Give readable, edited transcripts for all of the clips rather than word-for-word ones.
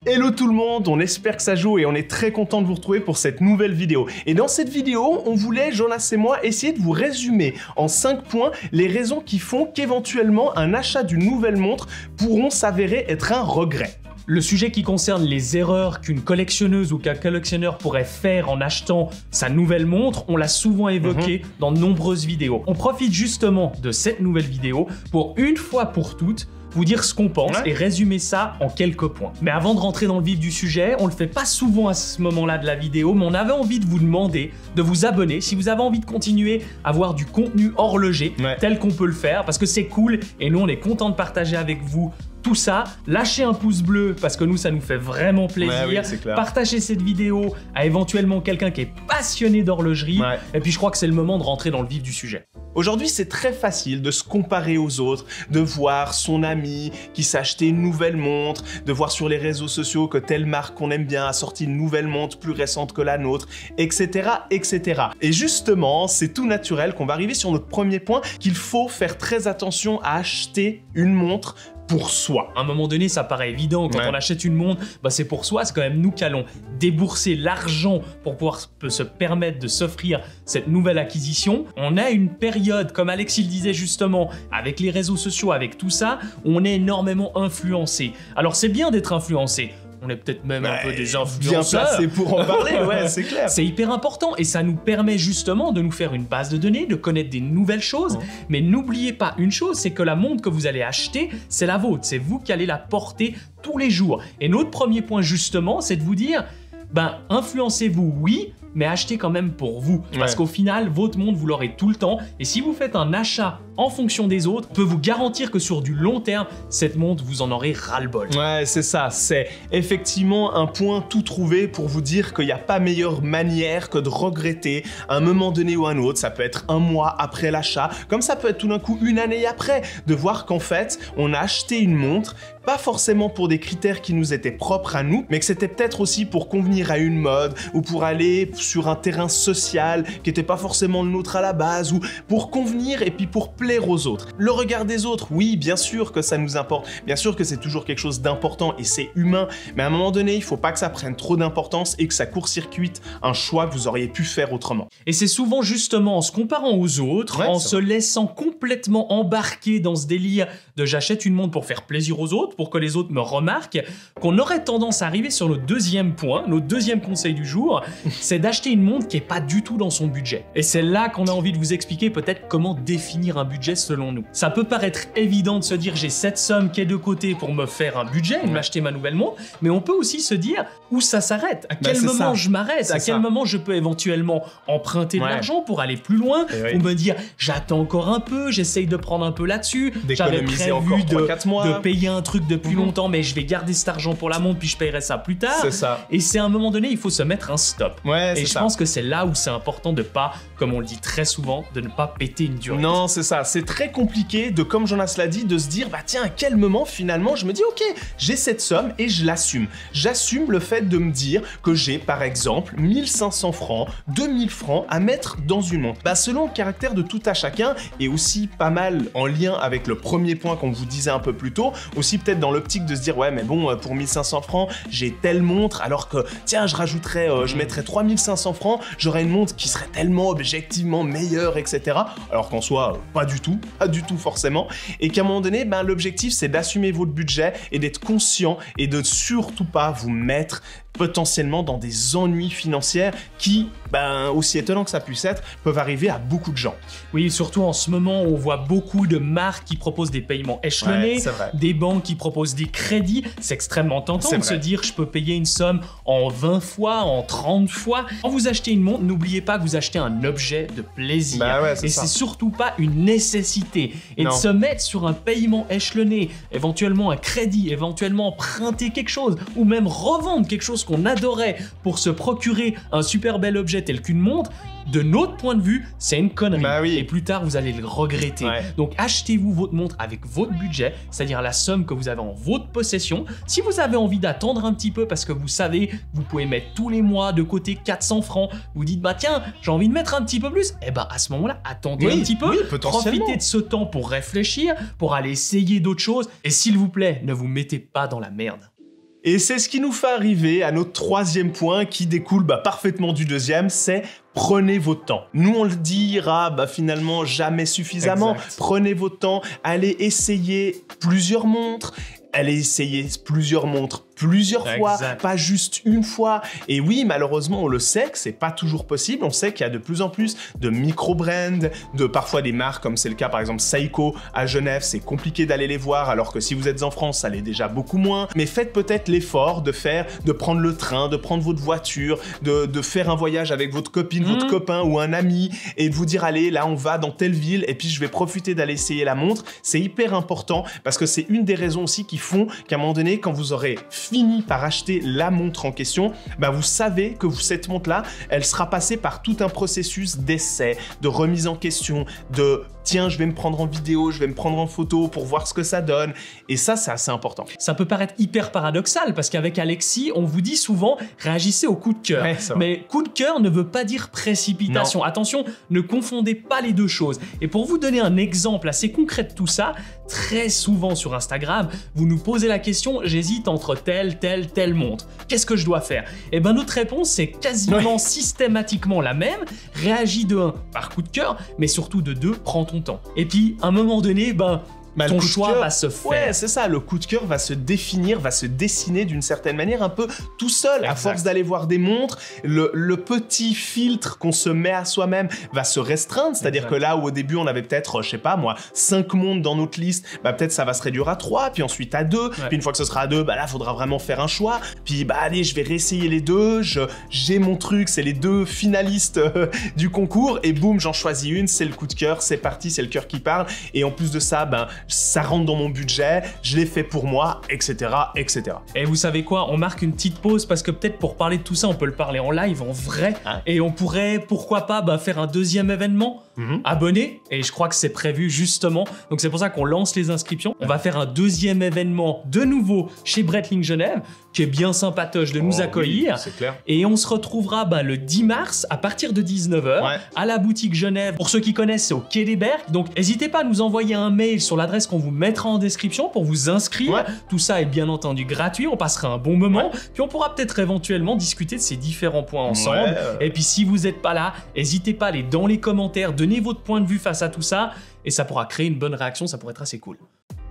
Hello tout le monde, on espère que ça joue et on est très content de vous retrouver pour cette nouvelle vidéo. Et dans cette vidéo, on voulait, Jonas et moi, essayer de vous résumer en 5 points les raisons qui font qu'éventuellement un achat d'une nouvelle montre pourront s'avérer être un regret. Le sujet qui concerne les erreurs qu'une collectionneuse ou qu'un collectionneur pourrait faire en achetant sa nouvelle montre, on l'a souvent évoqué dans de nombreuses vidéos. On profite justement de cette nouvelle vidéo pour une fois pour toutes vous dire ce qu'on pense et résumer ça en quelques points. Mais avant de rentrer dans le vif du sujet, on le fait pas souvent à ce moment-là de la vidéo, mais on avait envie de vous demander de vous abonner si vous avez envie de continuer à voir du contenu horloger tel qu'on peut le faire, parce que c'est cool et nous on est content de partager avec vous tout ça. Lâchez un pouce bleu parce que nous ça nous fait vraiment plaisir. Partagez cette vidéo à éventuellement quelqu'un qui est passionné d'horlogerie. Et puis je crois que c'est le moment de rentrer dans le vif du sujet. Aujourd'hui, c'est très facile de se comparer aux autres, de voir son ami qui s'est acheté une nouvelle montre, de voir sur les réseaux sociaux que telle marque qu'on aime bien a sorti une nouvelle montre plus récente que la nôtre, etc., etc. Et justement, c'est tout naturel qu'on va arriver sur notre premier point, qu'il faut faire très attention à acheter une montre pour soi. À un moment donné, ça paraît évident, quand on achète une montre, c'est pour soi, c'est quand même nous qui allons débourser l'argent pour pouvoir se permettre de s'offrir cette nouvelle acquisition. On a une période, comme Alexis le disait justement, avec les réseaux sociaux, avec tout ça, où on est énormément influencé. Alors c'est bien d'être influencé. On est peut-être même un peu des influenceurs. Bien placé pour en parler, c'est clair. C'est hyper important et ça nous permet justement de nous faire une base de données, de connaître des nouvelles choses. Mais n'oubliez pas une chose, c'est que la montre que vous allez acheter, c'est la vôtre. C'est vous qui allez la porter tous les jours. Et notre premier point justement, c'est de vous dire, influencez-vous, oui, mais achetez quand même pour vous. Parce qu'au final, votre montre, vous l'aurez tout le temps. Et si vous faites un achat en fonction des autres, on peut vous garantir que sur du long terme, cette montre, vous en aurez ras-le-bol. Ouais, c'est ça. C'est effectivement un point tout trouvé pour vous dire qu'il n'y a pas meilleure manière que de regretter à un moment donné ou un autre. Ça peut être un mois après l'achat, comme ça peut être tout d'un coup une année après, de voir qu'en fait, on a acheté une montre, pas forcément pour des critères qui nous étaient propres à nous, mais que c'était peut-être aussi pour convenir à une mode ou pour aller sur un terrain social qui n'était pas forcément le nôtre à la base, ou pour convenir et puis pour plaire aux autres. Le regard des autres, oui, bien sûr que ça nous importe, bien sûr que c'est toujours quelque chose d'important et c'est humain, mais à un moment donné, il faut pas que ça prenne trop d'importance et que ça court-circuite un choix que vous auriez pu faire autrement. Et c'est souvent justement en se comparant aux autres, en se laissant complètement embarquer dans ce délire de j'achète une montre pour faire plaisir aux autres, pour que les autres me remarquent, qu'on aurait tendance à arriver sur notre deuxième point, notre deuxième conseil du jour, c'est d'acheter une montre qui est pas du tout dans son budget. Et c'est là qu'on a envie de vous expliquer peut-être comment définir un budget selon nous. Ça peut paraître évident de se dire j'ai cette somme qui est de côté pour me faire un budget et m'acheter ma nouvelle montre, mais on peut aussi se dire où ça s'arrête, à quel moment je m'arrête, à quel moment je peux éventuellement emprunter de l'argent pour aller plus loin, ou me dire j'attends encore un peu, j'essaye de prendre un peu là-dessus, j'avais prévu de payer un truc depuis longtemps, mais je vais garder cet argent pour la montre puis je paierai ça plus tard. Et c'est à un moment donné, il faut se mettre un stop. Et je pense que c'est là où c'est important de pas, comme on le dit très souvent, de ne pas péter une durite. Non, c'est ça. C'est très compliqué de, comme Jonas l'a dit, de se dire, tiens, à quel moment finalement je me dis, ok, j'ai cette somme et je l'assume. J'assume le fait de me dire que j'ai, par exemple, 1500 francs, 2000 francs à mettre dans une montre. Selon le caractère de tout à chacun et aussi pas mal en lien avec le premier point qu'on vous disait un peu plus tôt, aussi peut-être dans l'optique de se dire, ouais, mais bon, pour 1500 francs, j'ai telle montre, alors que, tiens, je rajouterais, je mettrais 3500 francs, j'aurais une montre qui serait tellement objectivement meilleure, etc. Alors qu'en soi, pas du tout forcément. Et qu'à un moment donné, l'objectif, c'est d'assumer votre budget et d'être conscient et de surtout pas vous mettre potentiellement dans des ennuis financiers qui, aussi étonnant que ça puisse être, peuvent arriver à beaucoup de gens. Oui, surtout en ce moment, on voit beaucoup de marques qui proposent des paiements échelonnés, des banques qui proposent des crédits. C'est extrêmement tentant de se dire je peux payer une somme en 20 fois, en 30 fois. Quand vous achetez une montre, n'oubliez pas que vous achetez un objet de plaisir. Et c'est surtout pas une nécessité. Et de se mettre sur un paiement échelonné, éventuellement un crédit, éventuellement emprunter quelque chose, ou même revendre quelque chose qu'on adorait pour se procurer un super bel objet tel qu'une montre, de notre point de vue, c'est une connerie. Et plus tard, vous allez le regretter. Donc, achetez-vous votre montre avec votre budget, c'est-à-dire la somme que vous avez en votre possession. Si vous avez envie d'attendre un petit peu parce que vous savez, vous pouvez mettre tous les mois de côté 400 francs, vous dites, tiens, j'ai envie de mettre un petit peu plus, à ce moment-là, attendez un petit peu, profitez de ce temps pour réfléchir, pour aller essayer d'autres choses, et s'il vous plaît, ne vous mettez pas dans la merde. Et c'est ce qui nous fait arriver à notre troisième point qui découle parfaitement du deuxième, c'est prenez votre temps. Nous, on le dira finalement jamais suffisamment. Exact. Prenez votre temps, allez essayer plusieurs montres, allez essayer plusieurs montres plusieurs fois, pas juste une fois. Et oui, malheureusement, on le sait que c'est pas toujours possible. On sait qu'il y a de plus en plus de micro-brands, de parfois des marques, comme c'est le cas par exemple Seiko à Genève, c'est compliqué d'aller les voir, alors que si vous êtes en France, ça l'est déjà beaucoup moins. Mais faites peut-être l'effort de prendre le train, de prendre votre voiture, de faire un voyage avec votre copine, votre copain ou un ami, et de vous dire, allez, là, on va dans telle ville, et puis je vais profiter d'aller essayer la montre. C'est hyper important, parce que c'est une des raisons aussi qui font qu'à un moment donné, quand vous aurez fini par acheter la montre en question, vous savez que cette montre-là, elle sera passée par tout un processus d'essai, de remise en question, de tiens, je vais me prendre en vidéo, je vais me prendre en photo pour voir ce que ça donne. Et ça, c'est assez important. Ça peut paraître hyper paradoxal parce qu'avec Alexis, on vous dit souvent réagissez au coup de cœur. Ouais, mais coup de cœur ne veut pas dire précipitation. Non. Attention, ne confondez pas les deux choses. Et pour vous donner un exemple assez concret de tout ça, très souvent sur Instagram, vous nous posez la question, j'hésite entre telle montre. Qu'est-ce que je dois faire? Et notre réponse, c'est quasiment systématiquement la même. Réagis de 1 par coup de cœur, mais surtout de 2, prends ton temps. Et puis, à un moment donné, ton choix va se faire. Ouais, c'est ça, le coup de cœur va se définir, va se dessiner d'une certaine manière un peu tout seul. Exact. À force d'aller voir des montres, le petit filtre qu'on se met à soi-même va se restreindre. C'est-à-dire que là où au début on avait peut-être, 5 montres dans notre liste, peut-être ça va se réduire à 3, puis ensuite à 2. Puis une fois que ce sera à 2, là, il faudra vraiment faire un choix. Puis allez, je vais réessayer les deux. J'ai mon truc, c'est les 2 finalistes du concours. Et boum, j'en choisis une, c'est le coup de cœur, c'est parti, c'est le cœur qui parle. Et en plus de ça, ça rentre dans mon budget, je l'ai fait pour moi, etc., etc. Et vous savez quoi, on marque une petite pause parce que peut-être pour parler de tout ça, on peut le parler en live, en vrai, et on pourrait, pourquoi pas, faire un deuxième événement, abonné, et je crois que c'est prévu justement, donc c'est pour ça qu'on lance les inscriptions. On va faire un deuxième événement de nouveau chez Breitling Genève, qui est bien sympatoche de nous accueillir, oui, c'est clair. Et on se retrouvera le 10 mars à partir de 19h à la boutique Genève. Pour ceux qui connaissent, c'est au Quai des Bergues, donc n'hésitez pas à nous envoyer un mail sur l'adresse qu'on vous mettra en description pour vous inscrire. Tout ça est bien entendu gratuit, on passera un bon moment, puis on pourra peut-être éventuellement discuter de ces différents points ensemble. Et puis si vous n'êtes pas là, n'hésitez pas à aller dans les commentaires, donnez votre point de vue face à tout ça, et ça pourra créer une bonne réaction, ça pourrait être assez cool.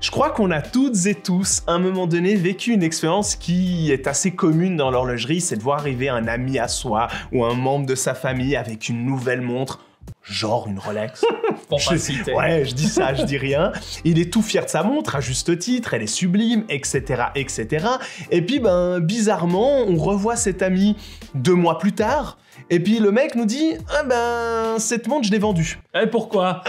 Je crois qu'on a toutes et tous, à un moment donné, vécu une expérience qui est assez commune dans l'horlogerie, c'est de voir arriver un ami à soi ou un membre de sa famille avec une nouvelle montre, genre une Rolex. Je dis ça, je dis rien. Il est tout fier de sa montre, à juste titre, elle est sublime, etc., etc. Et puis, bizarrement, on revoit cet ami 2 mois plus tard, et puis le mec nous dit « cette montre, je l'ai vendue. » Et pourquoi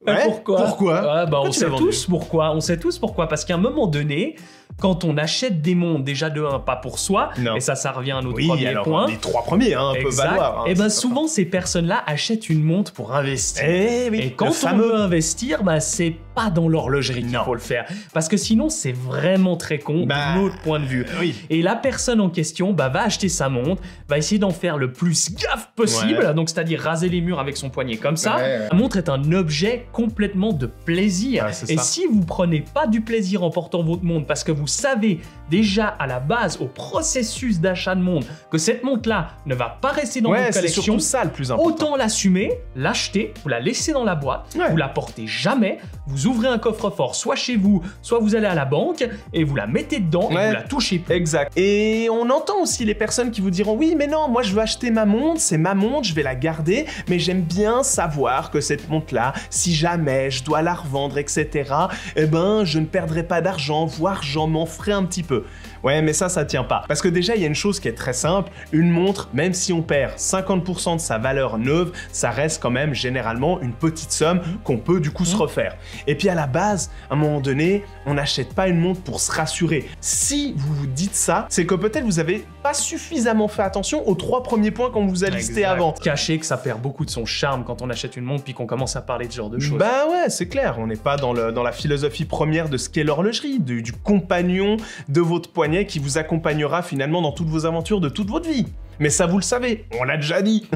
Pourquoi on sait tous pourquoi. On sait tous pourquoi. Parce qu'à un moment donné, quand on achète des montres, déjà de 1, pas pour soi, et ça revient à notre premier point. Les 3 premiers, peuvent valoir. Et souvent, ces personnes-là achètent une montre pour investir. Et quand on veut investir, c'est pas dans l'horlogerie qu'il faut le faire. Parce que sinon, c'est vraiment très con de notre point de vue. Et la personne en question va acheter sa montre, va essayer d'en faire le plus gaffe possible, donc c'est-à-dire raser les murs avec son poignet comme ça. La montre est un objet complètement de plaisir. Et si vous prenez pas du plaisir en portant votre montre parce que vous savez déjà à la base, au processus d'achat de montre, que cette montre-là ne va pas rester dans votre collection, c'est surtout ça le plus important. Autant l'assumer, l'acheter, vous la laissez dans la boîte, vous la portez jamais, vous ouvrez un coffre-fort soit chez vous, soit vous allez à la banque et vous la mettez dedans et vous la touchez plus. Exact. Et on entend aussi les personnes qui vous diront oui mais non, moi je veux acheter ma montre, c'est ma montre, je vais la garder, mais j'aime bien savoir que cette montre-là, si jamais je dois la revendre, etc., je ne perdrai pas d'argent, voire j'en m'en ferai un petit peu. Ouais, mais ça tient pas. Parce que déjà, il y a une chose qui est très simple. Une montre, même si on perd 50% de sa valeur neuve, ça reste quand même généralement une petite somme qu'on peut du coup se refaire. Et puis à la base, à un moment donné, on n'achète pas une montre pour se rassurer. Si vous vous dites ça, c'est que peut-être vous avez pas suffisamment fait attention aux 3 premiers points qu'on vous a listés avant. Cacher que ça perd beaucoup de son charme quand on achète une montre puis qu'on commence à parler de ce genre de choses. Ouais, c'est clair. On n'est pas dans la philosophie première de ce qu'est l'horlogerie, du compagnon de votre poignet qui vous accompagnera finalement dans toutes vos aventures de toute votre vie. Mais ça, vous le savez, on l'a déjà dit.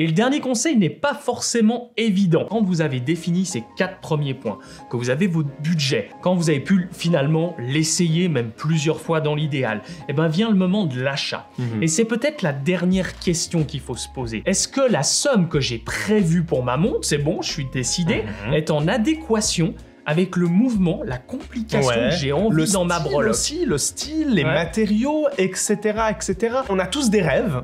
Et le dernier conseil n'est pas forcément évident. Quand vous avez défini ces 4 premiers points, que vous avez votre budget, quand vous avez pu finalement l'essayer même plusieurs fois dans l'idéal, eh ben vient le moment de l'achat. Et c'est peut-être la dernière question qu'il faut se poser. Est-ce que la somme que j'ai prévue pour ma montre, c'est bon, je suis décidé, est en adéquation avec le mouvement, la complication que j'ai envie dans ma breloque. Aussi, le style, les matériaux, etc., etc. On a tous des rêves,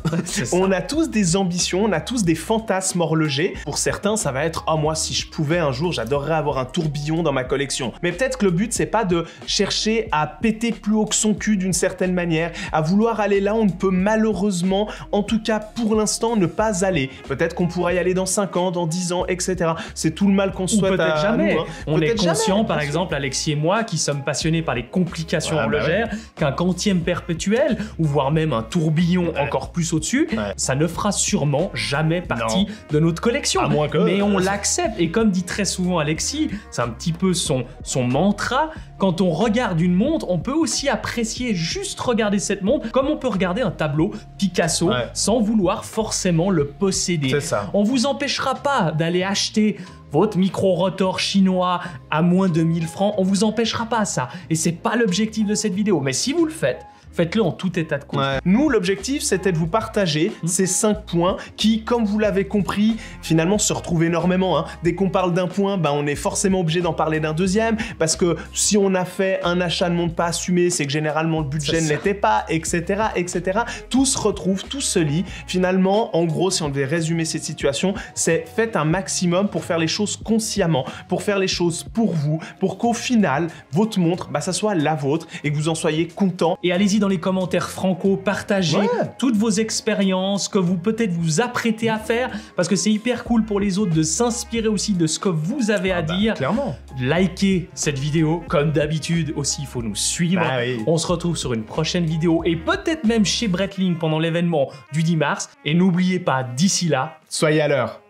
on a tous des ambitions, on a tous des fantasmes horlogers. Pour certains, ça va être « Ah, moi, si je pouvais un jour, j'adorerais avoir un tourbillon dans ma collection. » Mais peut-être que le but, c'est pas de chercher à péter plus haut que son cul d'une certaine manière, à vouloir aller là où on ne peut malheureusement, en tout cas pour l'instant, ne pas aller. Peut-être qu'on pourra y aller dans 5 ans, dans 10 ans, etc. C'est tout le mal qu'on souhaite peut-être jamais. Nous, hein. On est conscient, par exemple, Alexis et moi, qui sommes passionnés par les complications horlogères, qu'un quantième perpétuel, ou voire même un tourbillon encore plus au-dessus, ça ne fera sûrement jamais partie de notre collection. À moins que... Mais on l'accepte. Et comme dit très souvent Alexis, c'est un petit peu son mantra, quand on regarde une montre, on peut aussi apprécier juste regarder cette montre, comme on peut regarder un tableau Picasso sans vouloir forcément le posséder. C'est ça. On vous empêchera pas d'aller acheter votre micro-rotor chinois à moins de 1000 francs, on vous empêchera pas ça. Et c'est pas l'objectif de cette vidéo. Mais si vous le faites, faites-le en tout état de cause. Nous, l'objectif, c'était de vous partager ces 5 points qui, comme vous l'avez compris, finalement se retrouvent énormément. Dès qu'on parle d'un point, on est forcément obligé d'en parler d'un deuxième, parce que si on a fait un achat de montre pas assumé, c'est que généralement le budget ne l'était pas, etc., etc. Tout se retrouve, tout se lie. Finalement, en gros, si on devait résumer cette situation, c'est faites un maximum pour faire les choses consciemment, pour faire les choses pour vous, pour qu'au final, votre montre, ça soit la vôtre et que vous en soyez content. Et allez-y dans les commentaires franco, partagez toutes vos expériences que vous peut-être vous apprêtez à faire, parce que c'est hyper cool pour les autres de s'inspirer aussi de ce que vous avez à dire. Clairement. Likez cette vidéo, comme d'habitude aussi, il faut nous suivre. On se retrouve sur une prochaine vidéo et peut-être même chez Breitling pendant l'événement du 10 mars. Et n'oubliez pas, d'ici là, soyez à l'heure.